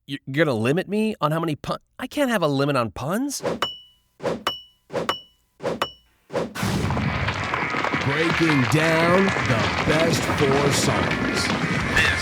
You're going to limit me on how many puns? I can't have a limit on puns. Breaking down the best 4 songs. This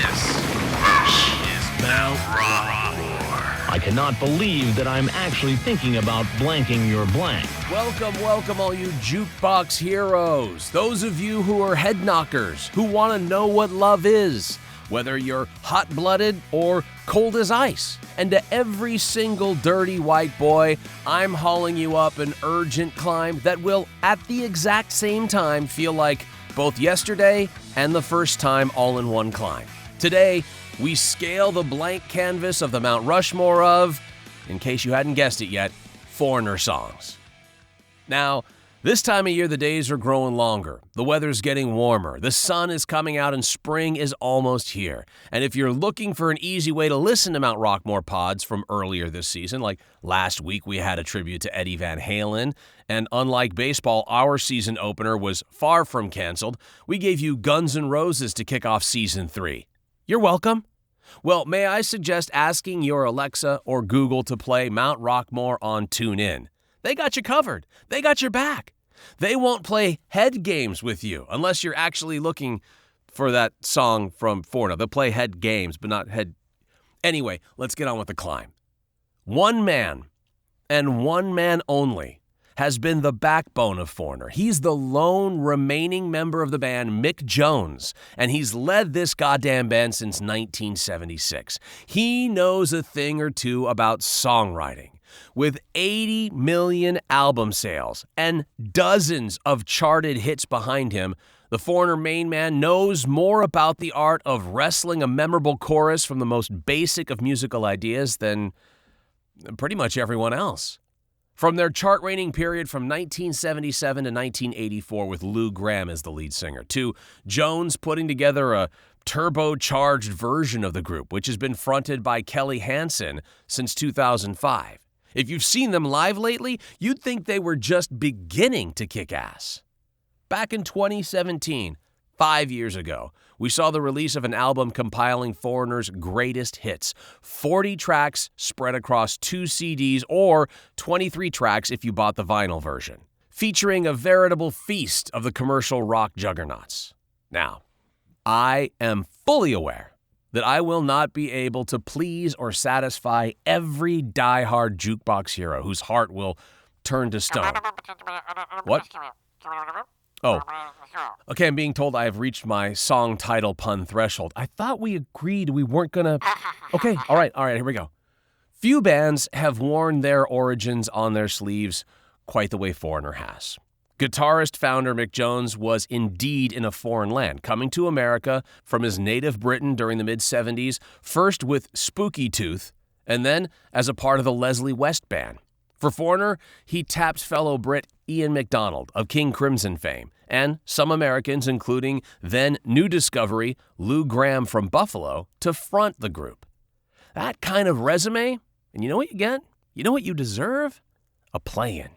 is Mount ROCKMORE. I cannot believe that I'm actually thinking about blanking your blank. Welcome, all you jukebox heroes. Those of you who are head knockers, who want to know what love is, whether you're hot-blooded or cold as ice. And to every single dirty white boy, I'm hauling you up an urgent climb that will, at the exact same time, feel like both yesterday and the first time all in one climb. Today, we scale the blank canvas of the Mount Rushmore of, in case you hadn't guessed it yet, foreigner songs. Now, this time of year, the days are growing longer. The weather's getting warmer. The sun is coming out and spring is almost here. And if you're looking for an easy way to listen to Mount ROCKMORE pods from earlier this season, like last week we had a tribute to Eddie Van Halen, and unlike baseball, our season opener was far from canceled, we gave you Guns N' Roses to kick off season 3. You're welcome. Well, may I suggest asking your Alexa or Google to play Mount ROCKMORE on TuneIn? They got you covered. They got your back. They won't play head games with you unless you're actually looking for that song from Foreigner. They'll play head games, but not head. Anyway, let's get on with the climb. One man, and one man only, has been the backbone of Foreigner. He's the lone remaining member of the band, Mick Jones, and he's led this goddamn band since 1976. He knows a thing or two about songwriting. With 80 million album sales and dozens of charted hits behind him, the Foreigner main man knows more about the art of wrestling a memorable chorus from the most basic of musical ideas than pretty much everyone else. From their chart reigning period from 1977 to 1984 with Lou Gramm as the lead singer, to Jones putting together a turbocharged version of the group, which has been fronted by Kelly Hansen since 2005. If you've seen them live lately, you'd think they were just beginning to kick ass. Back in 2017, 5 years ago, we saw the release of an album compiling Foreigner's greatest hits, 40 tracks spread across 2 CDs or 23 tracks if you bought the vinyl version, featuring a veritable feast of the commercial rock juggernauts. Now, I am fully aware that I will not be able to please or satisfy every diehard jukebox hero whose heart will turn to stone. What? Oh. Okay, I'm being told I have reached my song title pun threshold. I thought we agreed we weren't gonna... Okay, all right, here we go. Few bands have worn their origins on their sleeves quite the way Foreigner has. Guitarist founder Mick Jones was indeed in a foreign land, coming to America from his native Britain during the mid-'70s, first with Spooky Tooth, and then as a part of the Leslie West Band. For Foreigner, he tapped fellow Brit Ian MacDonald of King Crimson fame, and some Americans, including then new discovery Lou Gramm from Buffalo, to front the group. That kind of resume, and you know what you get? You know what you deserve? A play-in.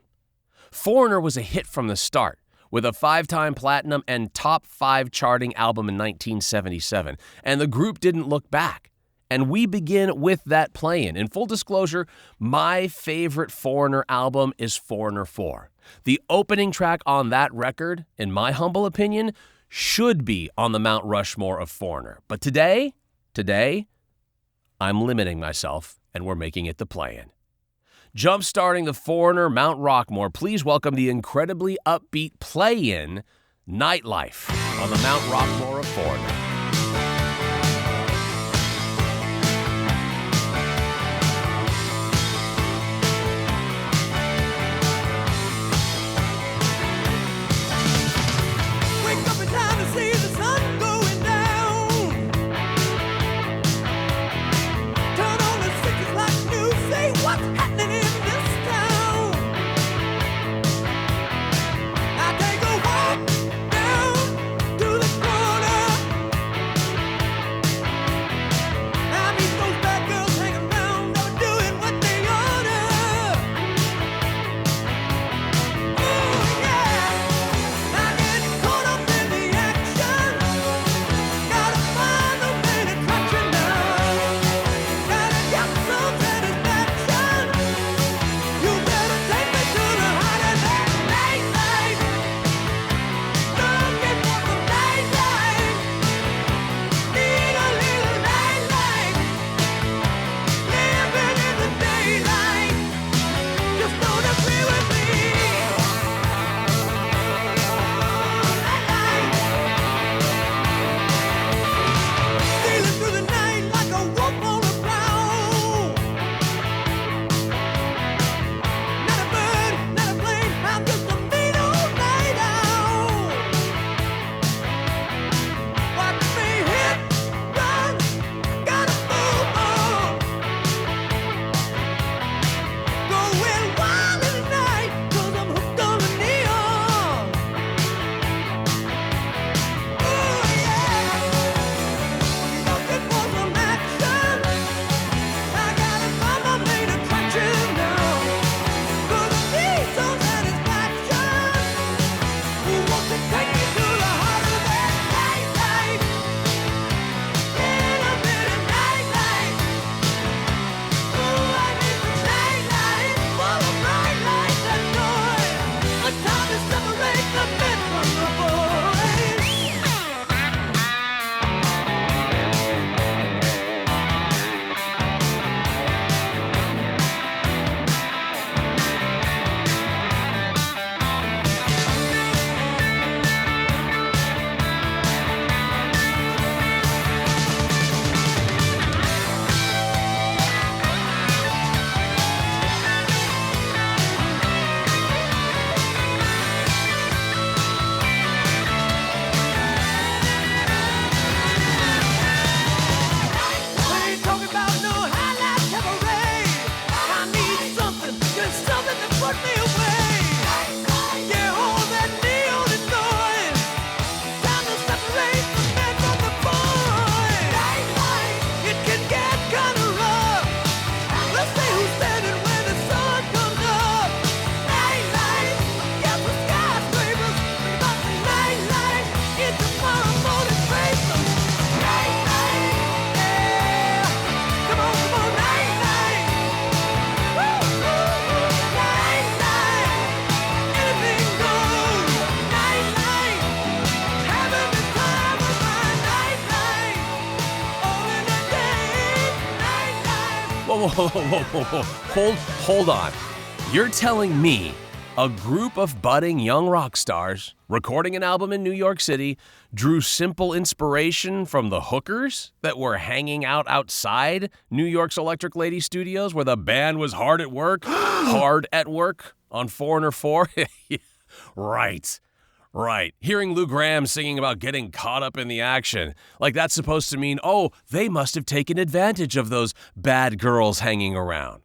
Foreigner was a hit from the start, with a 5-time platinum and top 5 charting album in 1977, and the group didn't look back. And we begin with that play-in. In full disclosure, my favorite Foreigner album is Foreigner 4. The opening track on that record, in my humble opinion, should be on the Mount Rushmore of Foreigner. But today, I'm limiting myself, and we're making it the play-in. Jump-starting the Foreigner Mount ROCKMORE, please welcome the incredibly upbeat play-in Nightlife on the Mount ROCKMORE of Foreigner. Whoa. Hold on. You're telling me a group of budding young rock stars recording an album in New York City drew simple inspiration from the hookers that were hanging out outside New York's Electric Lady Studios where the band was hard at work on Foreigner 4? Right. Hearing Lou Gramm singing about getting caught up in the action, like that's supposed to mean, oh, they must have taken advantage of those bad girls hanging around.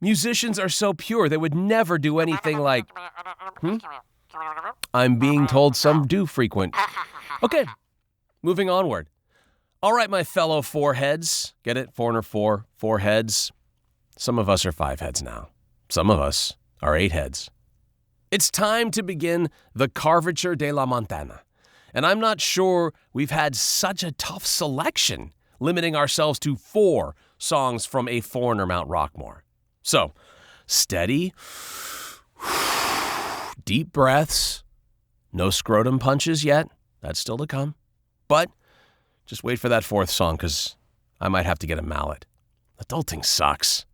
Musicians are so pure, they would never do anything like, I'm being told some do frequent. Okay, moving onward. All right, my fellow foreheads. Get it? Foreigner 4, four heads. Some of us are 5 heads now. Some of us are 8 heads. It's time to begin the Carvature de la Montana. And I'm not sure we've had such a tough selection, limiting ourselves to 4 songs from a Foreigner Mount Rockmore. So, steady, deep breaths, no scrotum punches yet. That's still to come. But just wait for that 4th song, because I might have to get a mallet. Adulting sucks.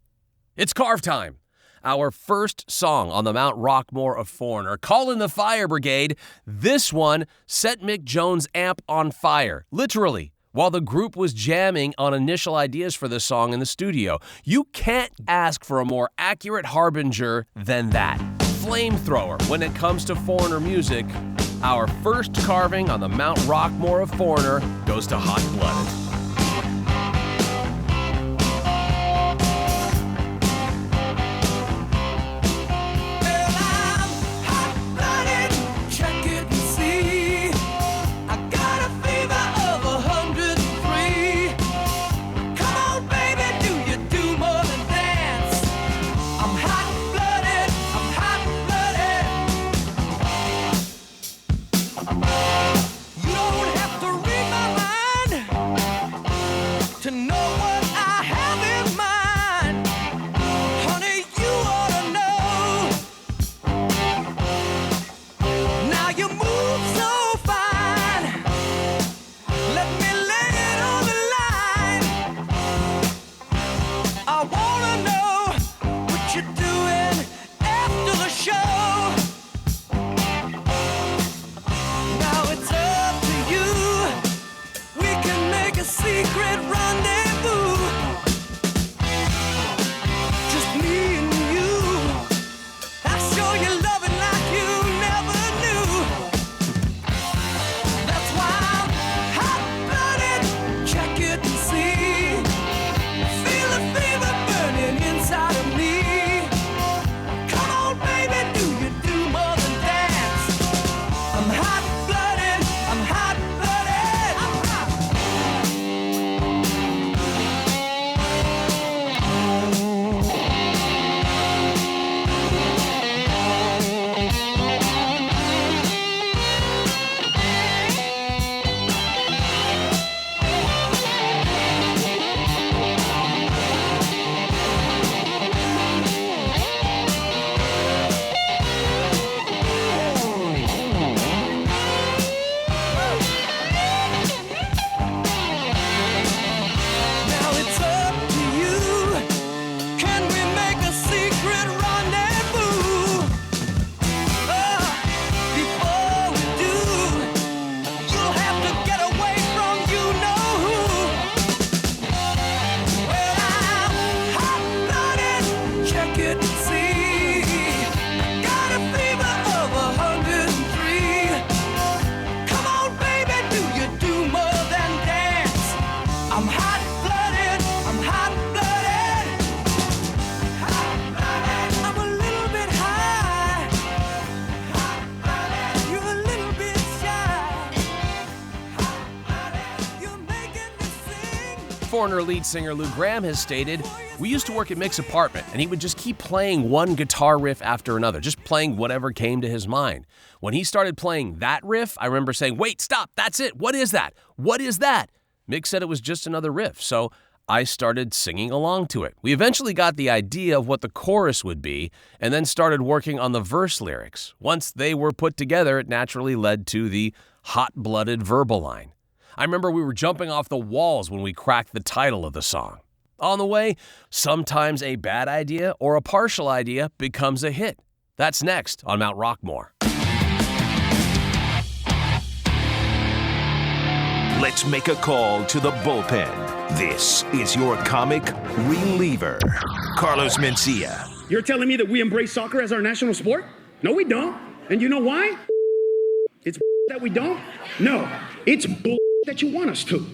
It's carve time. Our first song on the Mount Rockmore of Foreigner. Call in the fire brigade. This one set Mick Jones' amp on fire, literally, while the group was jamming on initial ideas for the song in the studio. You can't ask for a more accurate harbinger than that. Flamethrower when it comes to Foreigner music. Our first carving on the Mount Rockmore of Foreigner goes to Hot Blooded. Foreigner lead singer Lou Gramm has stated, "We used to work at Mick's apartment, and he would just keep playing one guitar riff after another, just playing whatever came to his mind. When he started playing that riff, I remember saying, 'Wait, stop, that's it, what is that? What is that?' Mick said it was just another riff, so I started singing along to it. We eventually got the idea of what the chorus would be, and then started working on the verse lyrics. Once they were put together, it naturally led to the hot-blooded verbal line. I remember we were jumping off the walls when we cracked the title of the song. On the way, sometimes a bad idea or a partial idea becomes a hit. That's next on Mount Rockmore. Let's make a call to the bullpen. This is your comic reliever, Carlos Mencia. You're telling me that we embrace soccer as our national sport? No, we don't. And you know why? It's that we don't? No, it's that you want us to.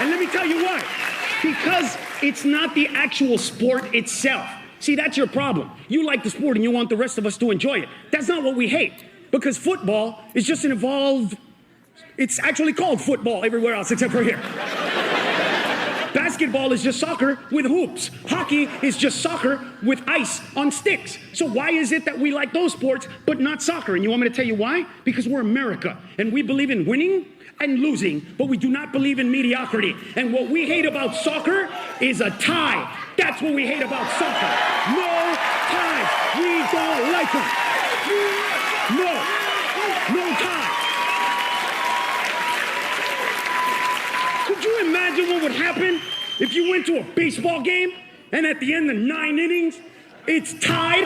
And let me tell you why. Because it's not the actual sport itself. See, that's your problem. You like the sport and you want the rest of us to enjoy it. That's not what we hate. Because football is just an evolved... It's actually called football everywhere else except for here. Basketball is just soccer with hoops. Hockey is just soccer with ice on sticks. So why is it that we like those sports but not soccer? And you want me to tell you why? Because we're America and we believe in winning and losing, but we do not believe in mediocrity. And what we hate about soccer is a tie. That's what we hate about soccer. No ties. We don't like them. No ties. Could you imagine what would happen if you went to a baseball game and at the end of 9 innings, it's tied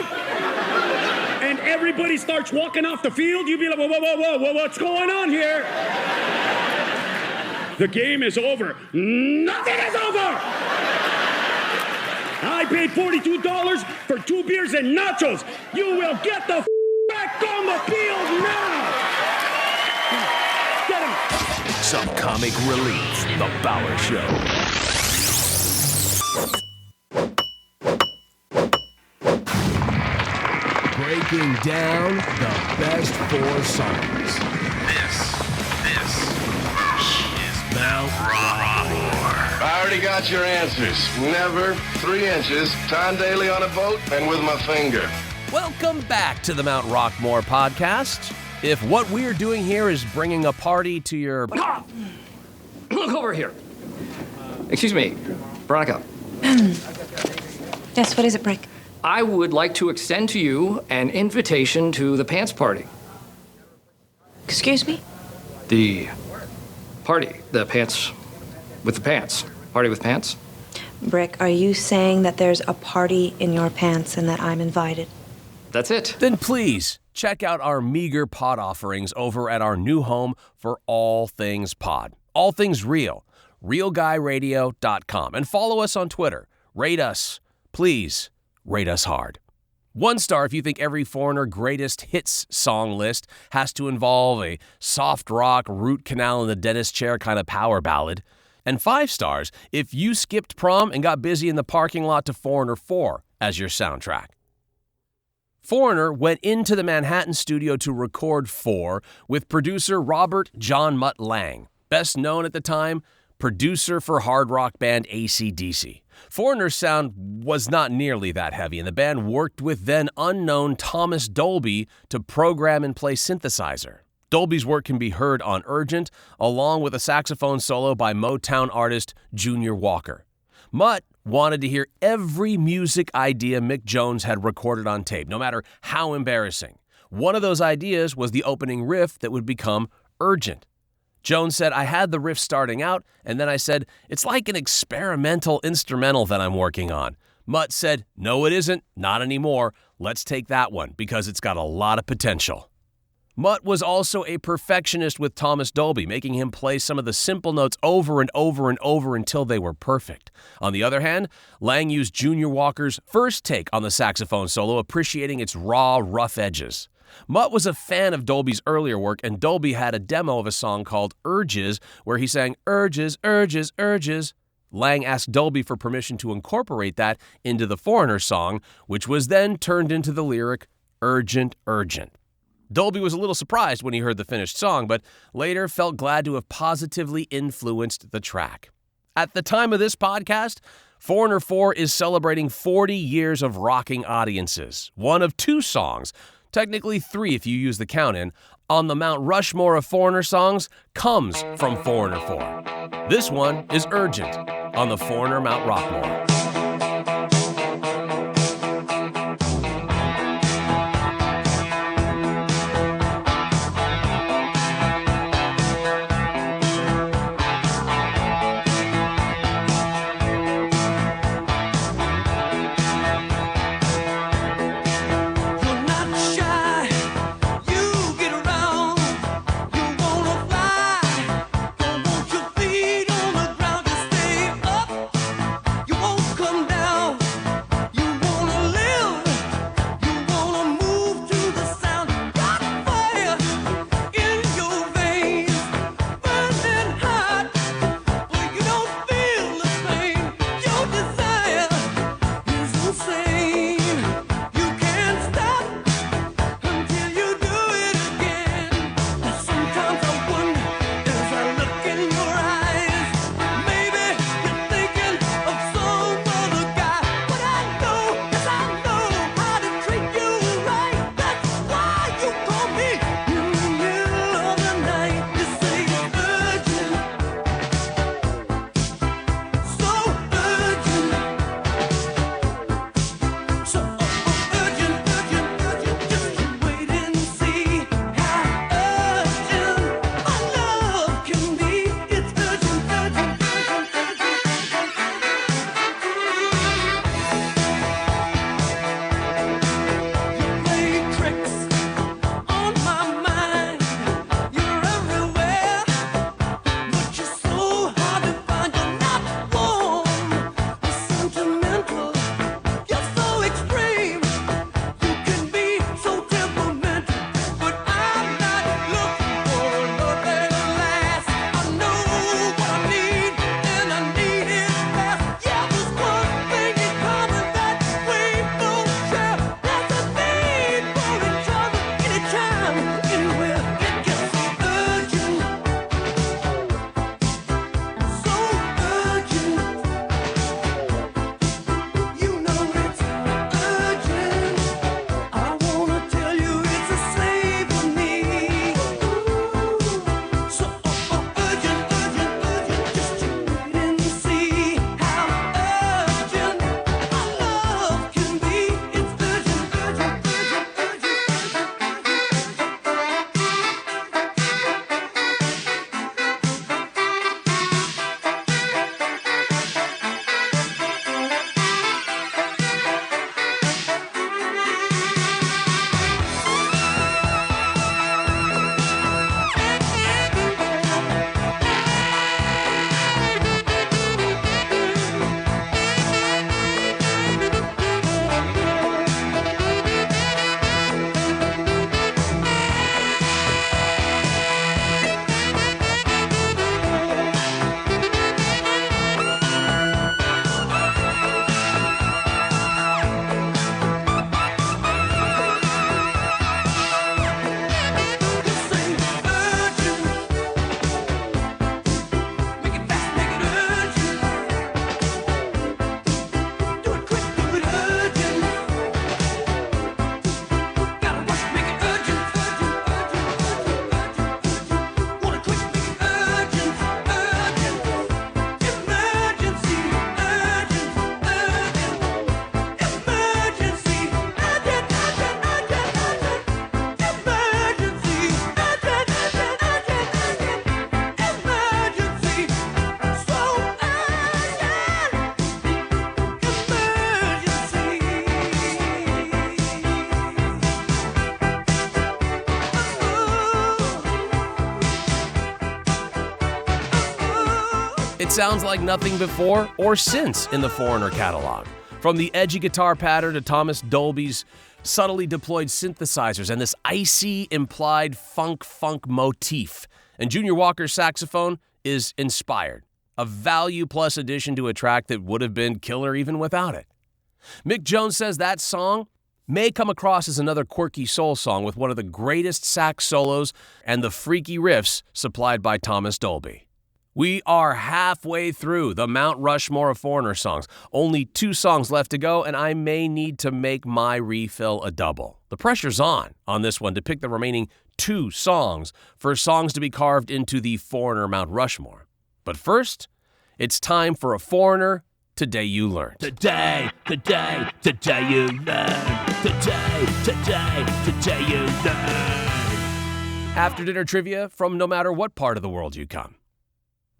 and everybody starts walking off the field? You'd be like, whoa, what's going on here? The game is over. Nothing is over! I paid $42 for 2 beers and nachos. You will get the back on the field now! Get him! Some comic relief, the Bauer Show. Breaking down the best 4 songs. This is Mount Rockmore. I already got your answers. Never, 3 inches, time daily on a boat, and with my finger. Welcome back to the Mount Rockmore podcast. If what we're doing here is bringing a party to your... Look over here. Excuse me, Veronica. Yes, what is it, Brick? I would like to extend to you an invitation to the pants party. Excuse me? The party. The pants with the pants. Party with pants? Brick, are you saying that there's a party in your pants and that I'm invited? That's it. Then please check out our meager pod offerings over at our new home for all things pod. All things real. RealGuyRadio.com. And follow us on Twitter. Rate us. Please rate us hard. 1 star if you think every Foreigner greatest hits song list has to involve a soft rock, root canal in the dentist chair kind of power ballad. And 5 stars if you skipped prom and got busy in the parking lot to Foreigner 4 as your soundtrack. Foreigner went into the Manhattan studio to record 4 with producer Robert John Mutt Lang, best known at the time, producer for hard rock band AC/DC. Foreigner's sound was not nearly that heavy, and the band worked with then unknown Thomas Dolby to program and play synthesizer. Dolby's work can be heard on Urgent, along with a saxophone solo by Motown artist Junior Walker. Mutt wanted to hear every music idea Mick Jones had recorded on tape, no matter how embarrassing. One of those ideas was the opening riff that would become Urgent. Jones said, I had the riff starting out, and then I said, it's like an experimental instrumental that I'm working on. Mutt said, no, it isn't, not anymore. Let's take that one, because it's got a lot of potential. Mutt was also a perfectionist with Thomas Dolby, making him play some of the simple notes over and over and over until they were perfect. On the other hand, Lang used Junior Walker's first take on the saxophone solo, appreciating its raw, rough edges. Mutt was a fan of Dolby's earlier work, and Dolby had a demo of a song called Urges, where he sang urges, urges, urges. Lang asked Dolby for permission to incorporate that into the Foreigner song, which was then turned into the lyric Urgent, Urgent. Dolby was a little surprised when he heard the finished song, but later felt glad to have positively influenced the track. At the time of this podcast, Foreigner 4 is celebrating 40 years of rocking audiences, one of 2 songs, technically 3 if you use the count-in, on the Mount Rushmore of Foreigner songs comes from Foreigner 4. This one is Urgent on the Foreigner Mount Rockmore. It sounds like nothing before or since in the Foreigner catalog. From the edgy guitar pattern to Thomas Dolby's subtly deployed synthesizers and this icy implied funk motif. And Junior Walker's saxophone is inspired. A value plus addition to a track that would have been killer even without it. Mick Jones says that song may come across as another quirky soul song with one of the greatest sax solos and the freaky riffs supplied by Thomas Dolby. We are halfway through the Mount Rushmore of Foreigner songs. Only 2 songs left to go, and I may need to make my refill a double. The pressure's on this one to pick the remaining 2 songs for songs to be carved into the Foreigner Mount Rushmore. But first, it's time for a Foreigner Today You Learned. Today you learned. Today you learned. After dinner trivia from no matter what part of the world you come.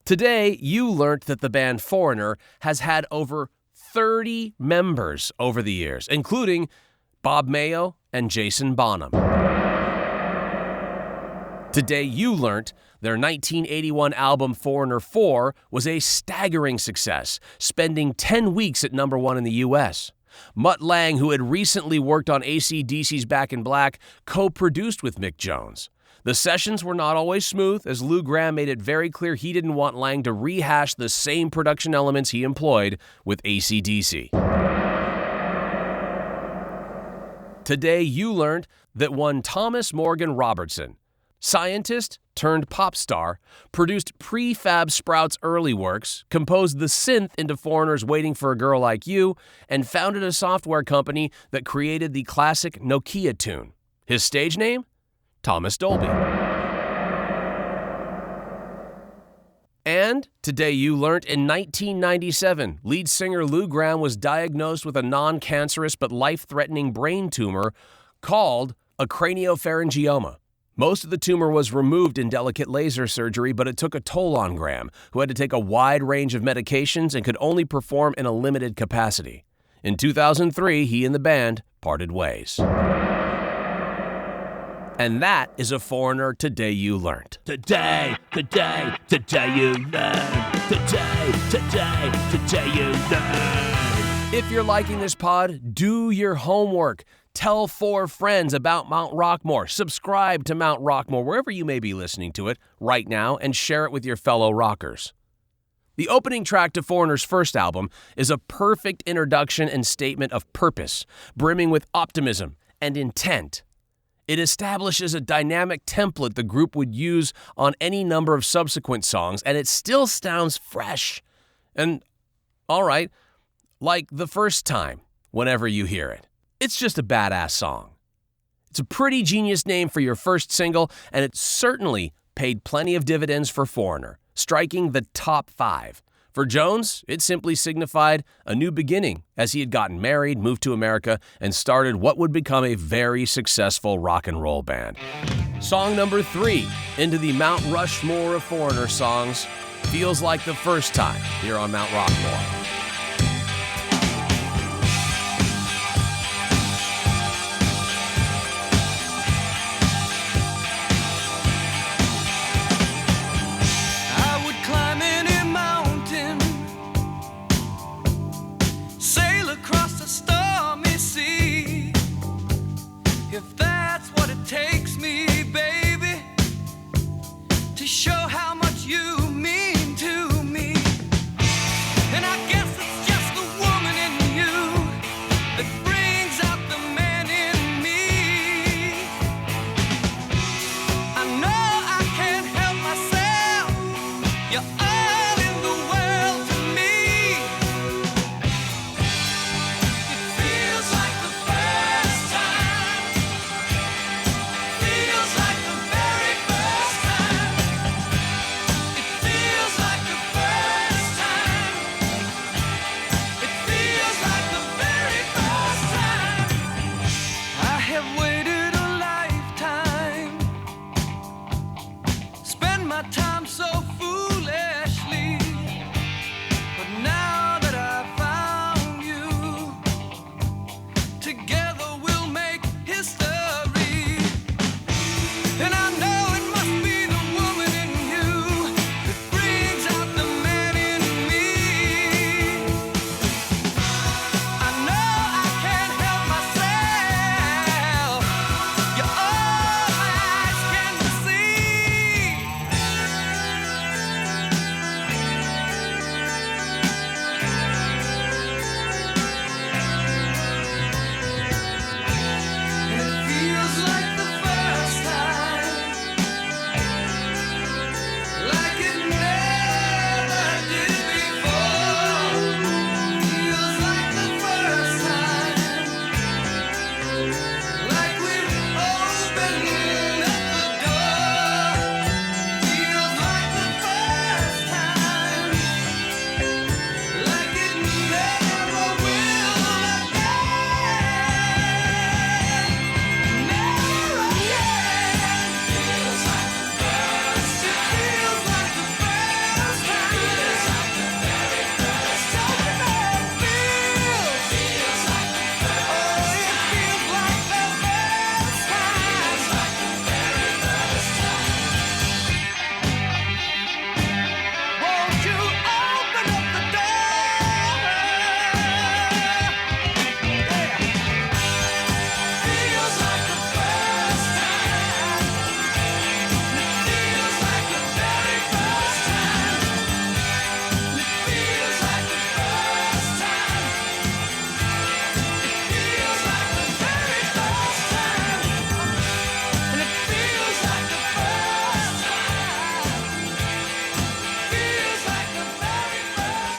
Today, you learned that the band Foreigner has had over 30 members over the years, including Bob Mayo and Jason Bonham. Today, you learned their 1981 album Foreigner 4 was a staggering success, spending 10 weeks at number 1 in the U.S. Mutt Lange, who had recently worked on AC/DC's Back in Black, co-produced with Mick Jones. The sessions were not always smooth, as Lou Gramm made it very clear he didn't want Lange to rehash the same production elements he employed with AC/DC. Today, you learned that one Thomas Morgan Robertson, scientist turned pop star, produced Prefab Sprout's early works, composed the synth into Foreigner's Waiting for a Girl Like You, and founded a software company that created the classic Nokia tune. His stage name? Thomas Dolby. And today you learnt in 1997, lead singer Lou Gramm was diagnosed with a non-cancerous but life-threatening brain tumor called a craniopharyngioma. Most of the tumor was removed in delicate laser surgery, but it took a toll on Gramm, who had to take a wide range of medications and could only perform in a limited capacity. In 2003, he and the band parted ways. And that is a Foreigner Today You Learned. Today you learned. Today you learned. If you're liking this pod, do your homework. Tell 4 friends about Mount Rockmore. Subscribe to Mount Rockmore wherever you may be listening to it right now and share it with your fellow rockers. The opening track to Foreigner's first album is a perfect introduction and statement of purpose, brimming with optimism and intent. It establishes a dynamic template the group would use on any number of subsequent songs, and it still sounds fresh. And, all right, like the first time whenever you hear it. It's just a badass song. It's a pretty genius name for your first single, and it certainly paid plenty of dividends for Foreigner, striking the top 5. For Jones, it simply signified a new beginning as he had gotten married, moved to America, and started what would become a very successful rock and roll band. Song number 3 into the Mount Rushmore of Foreigner songs, Feels Like the First Time, here on Mount Rockmore. If that's what it takes me, baby, to show how much you mean to me. And I guess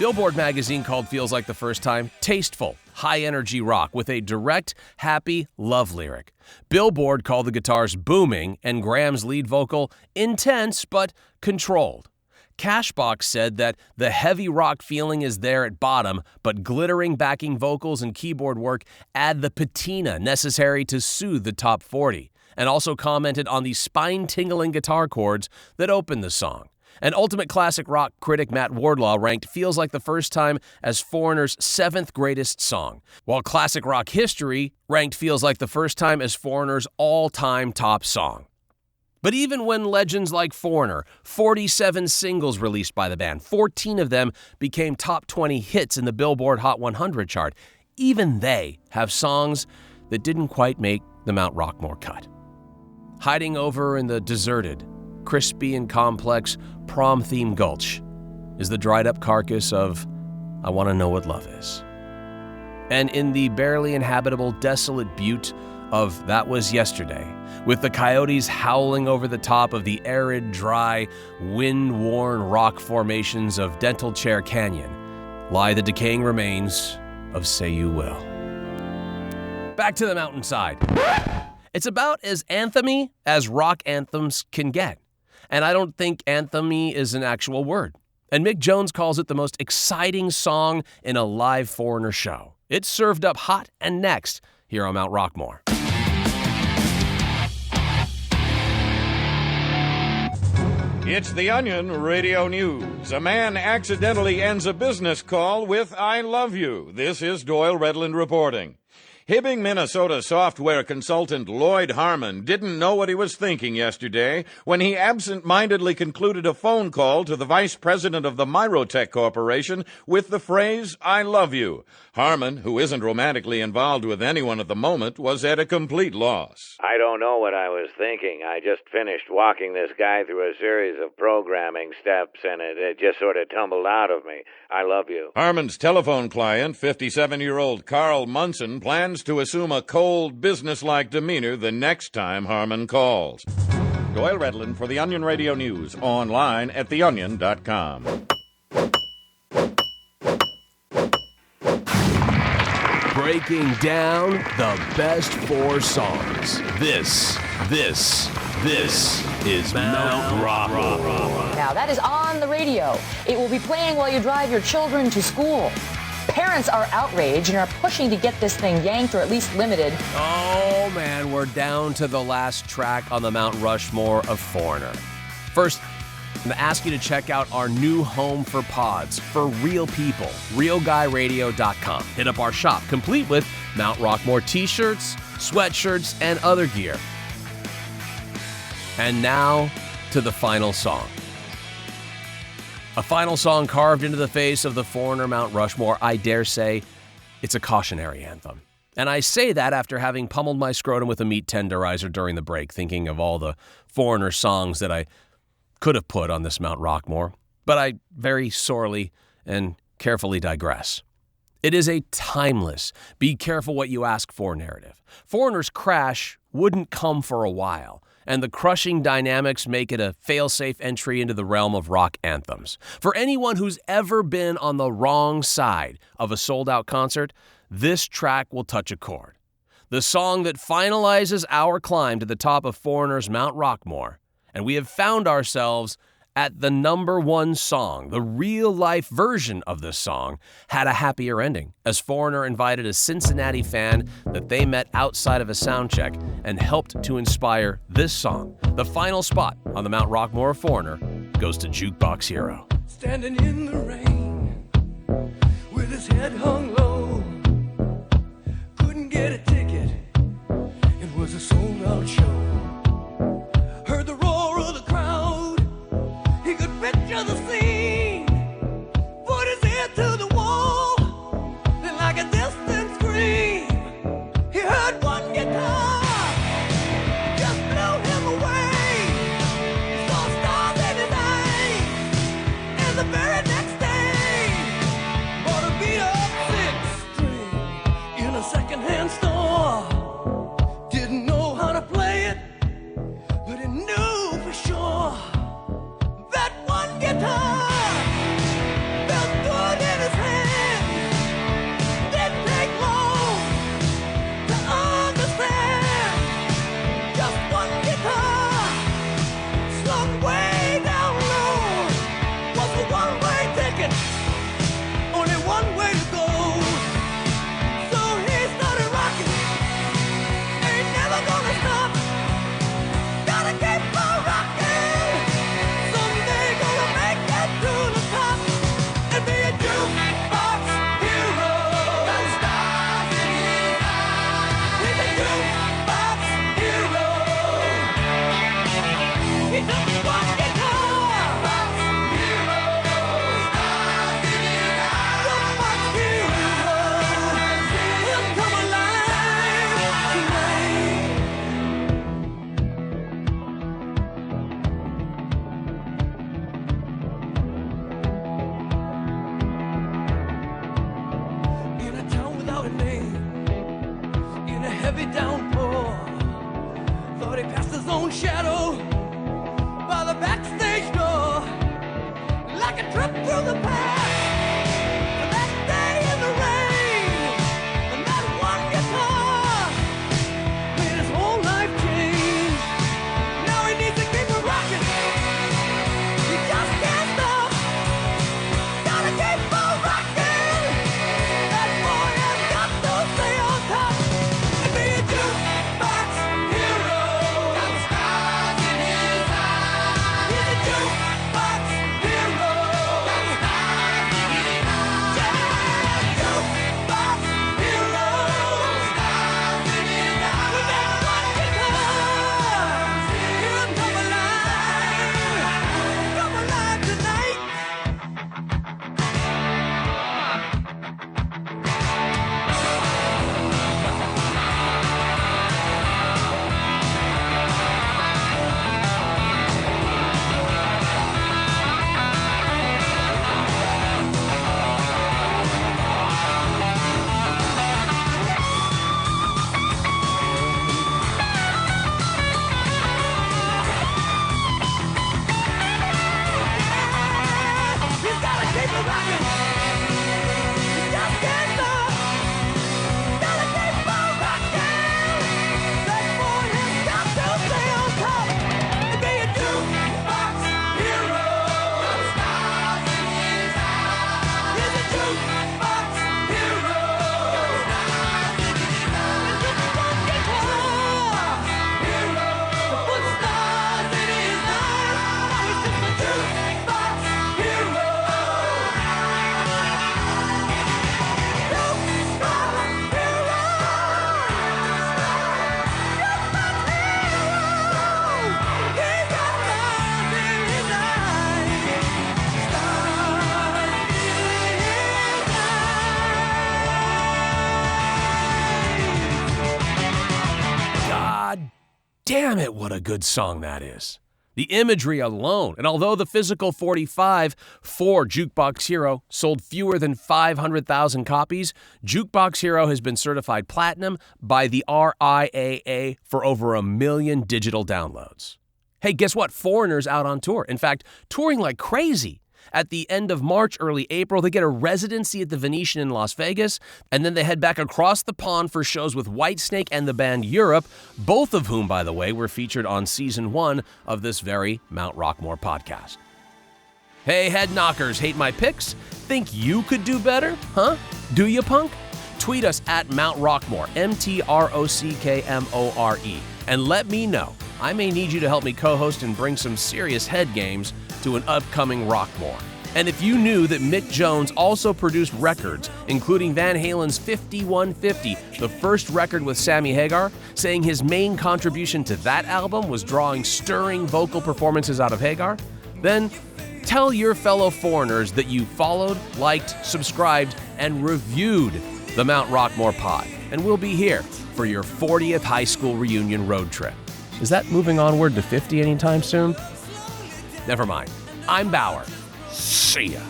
Billboard magazine called Feels Like the First Time tasteful, high-energy rock with a direct, happy love lyric. Billboard called the guitars booming and Graham's lead vocal intense but controlled. Cashbox said that the heavy rock feeling is there at bottom, but glittering backing vocals and keyboard work add the patina necessary to soothe the top 40, and also commented on the spine-tingling guitar chords that open the song. And Ultimate Classic Rock critic Matt Wardlaw ranked Feels Like the First Time as Foreigner's 7th greatest song, while Classic Rock History ranked Feels Like the First Time as Foreigner's all-time top song. But even when legends like Foreigner, 47 singles released by the band, 14 of them became top 20 hits in the Billboard Hot 100 chart, even they have songs that didn't quite make the Mount Rockmore cut. Hiding over in the deserted, crispy and complex prom-themed gulch is the dried-up carcass of I Want to Know What Love Is. And in the barely inhabitable, desolate butte of That Was Yesterday, with the coyotes howling over the top of the arid, dry, wind-worn rock formations of Dental Chair Canyon, lie the decaying remains of Say You Will. Back to the mountainside. It's about as anthem-y as rock anthems can get. And I don't think anthem-y is an actual word. And Mick Jones calls it the most exciting song in a live Foreigner show. It's served up hot and next here on Mount Rockmore. It's the Onion Radio News. A man accidentally ends a business call with I love you. This is Doyle Redland reporting. Hibbing, Minnesota software consultant Lloyd Harmon didn't know what he was thinking yesterday when he absent-mindedly concluded a phone call to the vice president of the Myrotech Corporation with the phrase, I love you. Harmon, who isn't romantically involved with anyone at the moment, was at a complete loss. I don't know what I was thinking. I just finished walking this guy through a series of programming steps, and it just sort of tumbled out of me. I love you. Harmon's telephone client, 57-year-old Carl Munson, plans to assume a cold, businesslike demeanor the next time Harmon calls. Doyle Redland for the Onion Radio News, online at theonion.com. Breaking down the best 4 songs. This is Mount Rockmore. Now, that is on the radio. It will be playing while you drive your children to school. Parents are outraged and are pushing to get this thing yanked or at least limited. Oh, man, we're down to the last track on the Mount Rushmore of Foreigner. First, I'm going to ask you to check out our new home for pods for real people, realguyradio.com. Hit up our shop, complete with Mount Rockmore t-shirts, sweatshirts, and other gear. And now to the final song. A final song carved into the face of the Foreigner Mount Rushmore. I dare say it's a cautionary anthem. And I say that after having pummeled my scrotum with a meat tenderizer during the break, thinking of all the Foreigner songs that I could have put on this Mount Rockmore, but I very sorely and carefully digress. It is a timeless, be careful what you ask for narrative. Foreigner's crash wouldn't come for a while, and the crushing dynamics make it a fail-safe entry into the realm of rock anthems. For anyone who's ever been on the wrong side of a sold-out concert, this track will touch a chord. The song that finalizes our climb to the top of Foreigner's Mount Rockmore, and we have found ourselves at the number 1 song. The real-life version of this song had a happier ending, as Foreigner invited a Cincinnati fan that they met outside of a sound check and helped to inspire this song. The final spot on the Mount Rockmore of Foreigner goes to Jukebox Hero. Standing in the rain with his head hung low, couldn't get a ticket, it was a sold-out show. Heard the roar of the crowd, he could picture the scene, put his ear to the wall, then like a distant scream, he heard one guitar, just blew him away. He saw stars in his eyes, and the very next day, bought a beat-up 6-string in a second-hand store. by the backstage door, like a trip through the past. That day in the rain, and that one guitar made his whole life change. Now he needs to keep it rocking. He just can't stop. Gotta keep on rocking. That boy has got to stay on top and be a jukebox hero. Got stars in his eyes. He's a jukebox hero. Got stars in his eyes. Yeah, jukebox hero. Stars in his eyes. With that one guitar, he'll come alive tonight. He's gotta keep it rocking. He just can't stop. Gotta keep on rocking. That boy has got to stay on top and be a jukebox hero. Stars in his eyes. He's a jukebox hero. Stars in his eyes. With this one guitar hero. To put stars in his eyes. Now he's just a jukebox hero. God damn it, what a good song that is. The imagery alone, and although the physical 45 for Jukebox Hero sold fewer than 500,000 copies, Jukebox Hero has been certified platinum by the RIAA for over 1 million digital downloads. Hey, guess what? Foreigner's out on tour. In fact, touring like crazy. At the end of March, early April, they get a residency at the Venetian in Las Vegas, and then they head back across the pond for shows with Whitesnake and the band Europe, both of whom, by the way, were featured on Season 1 of this very Mount Rockmore podcast. Hey, head knockers, hate my picks? Think you could do better? Huh? Do you, punk? Tweet us at Mount Rockmore, MTROCKMORE, and let me know. I may need you to help me co-host and bring some serious head games to an upcoming Rockmore. And if you knew that Mick Jones also produced records, including Van Halen's 5150, the first record with Sammy Hagar, saying his main contribution to that album was drawing stirring vocal performances out of Hagar, then tell your fellow foreigners that you followed, liked, subscribed, and reviewed the Mount Rockmore pod, and we'll be here for your 40th high school reunion road trip. Is that moving onward to 50 anytime soon? Never mind. I'm Bauer. See ya.